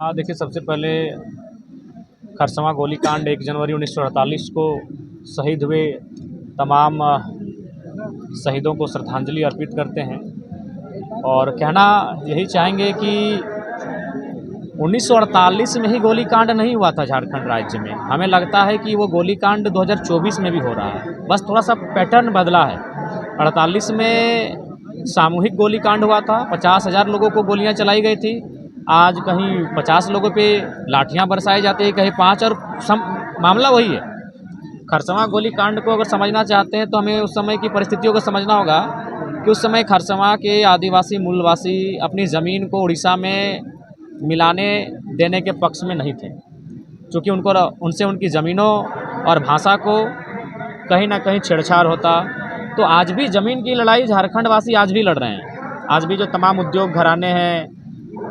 हाँ, देखिए सबसे पहले खरसवां गोलीकांड 1 जनवरी 1948 को शहीद हुए तमाम शहीदों को श्रद्धांजलि अर्पित करते हैं और कहना यही चाहेंगे कि 1948 में ही गोलीकांड नहीं हुआ था झारखंड राज्य में। हमें लगता है कि वो गोलीकांड 2024 में भी हो रहा है, बस थोड़ा सा पैटर्न बदला है। 48 में सामूहिक गोलीकांड हुआ था, 50,000 लोगों को गोलियां चलाई गई थी। आज कहीं 50 लोगों पे लाठियां बरसाई जाती है, कहीं 5 और मामला वही है। खरसवां गोलीकांड को अगर समझना चाहते हैं तो हमें उस समय की परिस्थितियों को समझना होगा कि उस समय खरसवां के आदिवासी मूलवासी अपनी ज़मीन को उड़ीसा में मिलाने देने के पक्ष में नहीं थे, क्योंकि उनसे उनकी ज़मीनों और भाषा को कहीं ना कहीं छेड़छाड़ होता। तो आज भी ज़मीन की लड़ाई झारखंड वासी आज भी लड़ रहे हैं। आज भी जो तमाम उद्योग घराने हैं,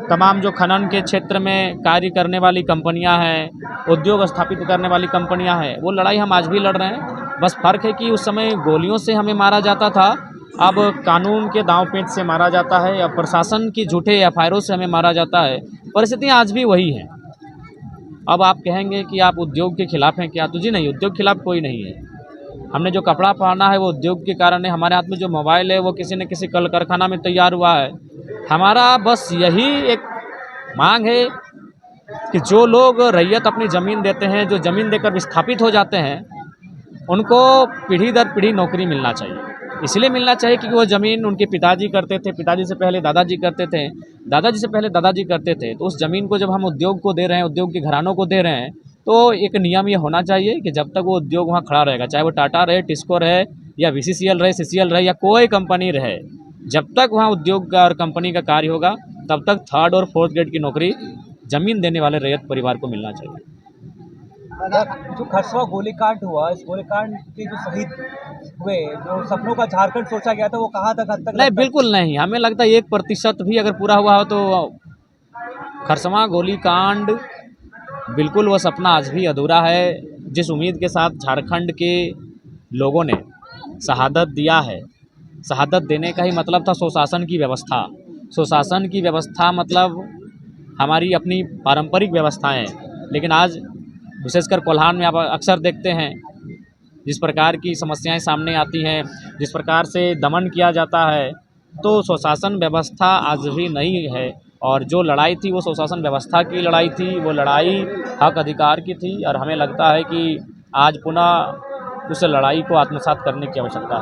तमाम जो खनन के क्षेत्र में कार्य करने वाली कंपनियां हैं, उद्योग स्थापित करने वाली कंपनियां हैं, वो लड़ाई हम आज भी लड़ रहे हैं। बस फ़र्क है कि उस समय गोलियों से हमें मारा जाता था, अब कानून के दांव पेच से मारा जाता है या प्रशासन की झूठे एफआईआरों से हमें मारा जाता है। परिस्थितियाँ आज भी वही हैं। अब आप कहेंगे कि आप उद्योग के खिलाफ़ हैं क्या? तो जी नहीं, उद्योग के खिलाफ़ कोई नहीं है। हमने जो कपड़ा पहना है वो उद्योग के कारण है, हमारे हाथ में जो मोबाइल है वो किसी न किसी कल कारखाना में तैयार हुआ है। हमारा बस यही एक मांग है कि जो लोग रैयत अपनी ज़मीन देते हैं, जो ज़मीन देकर विस्थापित हो जाते हैं, उनको पीढ़ी दर पीढ़ी नौकरी मिलना चाहिए। इसलिए मिलना चाहिए क्योंकि वो ज़मीन उनके पिताजी करते थे, पिताजी से पहले दादाजी करते थे, दादाजी से पहले दादाजी करते थे। तो उस ज़मीन को जब हम उद्योग को दे रहे हैं, उद्योग के घरानों को दे रहे हैं, तो एक नियम ये होना चाहिए कि जब तक वो उद्योग वहाँ खड़ा रहेगा, चाहे वो टाटा रहे, टिस्को रहे या बीसीसीएल रहे, सीसीएल रहे या कोई कंपनी रहे, जब तक वहाँ उद्योग का और कंपनी का कार्य होगा, तब तक 3rd और 4th ग्रेड की नौकरी ज़मीन देने वाले रैयत परिवार को मिलना चाहिए। जो खरसवां गोलीकांड हुआ, इस गोलीकांड के जो शहीद हुए, जो सपनों का झारखंड सोचा गया था, वो कहाँ तक हद तक नहीं, बिल्कुल नहीं। हमें लगता है 1% भी अगर पूरा हुआ हो तो खरसवां गोलीकांड बिल्कुल वो सपना आज भी अधूरा है। जिस उम्मीद के साथ झारखंड के लोगों ने शहादत दिया है, शहादत देने का ही मतलब था सुशासन की व्यवस्था। सुशासन की व्यवस्था मतलब हमारी अपनी पारंपरिक व्यवस्थाएं, लेकिन आज विशेषकर कोल्हान में आप अक्सर देखते हैं जिस प्रकार की समस्याएं सामने आती हैं, जिस प्रकार से दमन किया जाता है, तो सुशासन व्यवस्था आज भी नहीं है। और जो लड़ाई थी वो सुशासन व्यवस्था की लड़ाई थी, वो लड़ाई हक अधिकार की थी और हमें लगता है कि आज पुनः उस लड़ाई को आत्मसात करने की आवश्यकता है।